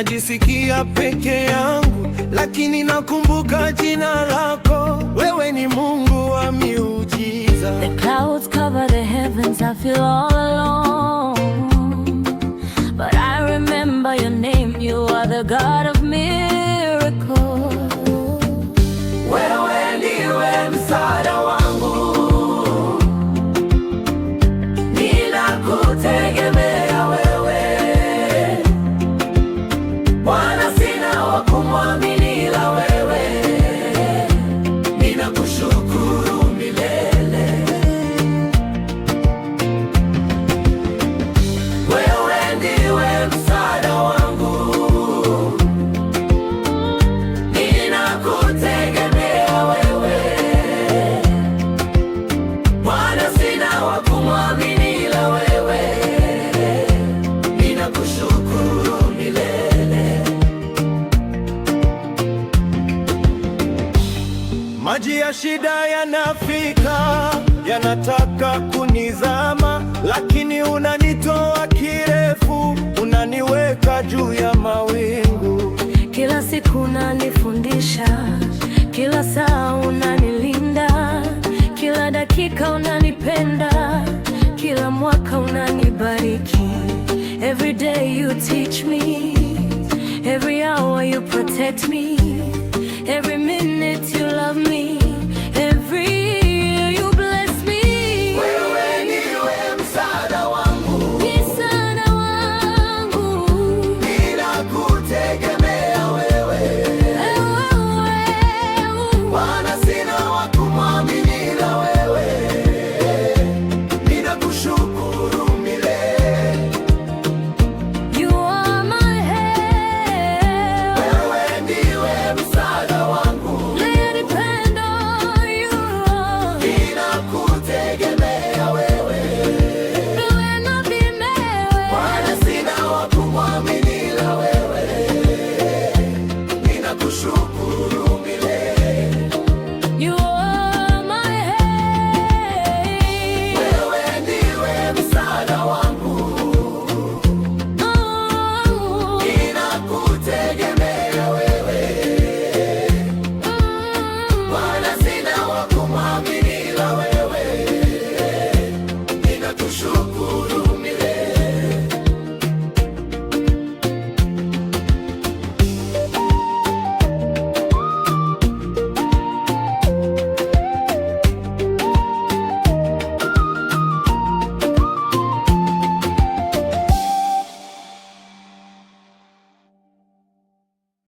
najisikia peke yangu, lakini nakumbuka jina lako. Wewe ni Mungu wa miujiza. The clouds cover the heavens, I feel all alone, but I remember your name, you are the God of miracles. Wewe ndiwe msaada wangu, ninakutegemea wewe Bwana, sina wa kumwamini ila wewe, ninakushukuru milele. Wewe ndiwe msaada wangu, ninakutegemea wewe Bwana, sina wa kumwamini ila wewe, ninakushukuru milele. Maji ya shida yanafika, yanataka kunizama, lakini unanitoa kirefu, unaniweka juu ya mawingu. Kila siku unanifundisha, kila saa unanilinda, kila dakika unanipenda, kila mwaka unanibariki. Every day you teach me, every hour you protect me, every minute you love me, every year you bless me. Wewe ndiwe msaada wangu, Msaada wangu, ninakutegemea wewe Bwana, sina wa kumwamini ila wewe, ninakushukuru milele. you are my help. Wewe ndiwe msaada wangu, I depend on you. ninakutegemea wewe Bwana, sina wa kumwamini ila wewe, ninakushukuru milele. You are my help. Wewe ndiwe msaada wangu, ninakutegemea wewe Bwana, sina wa kumwamini ila wewe, ninakushukuru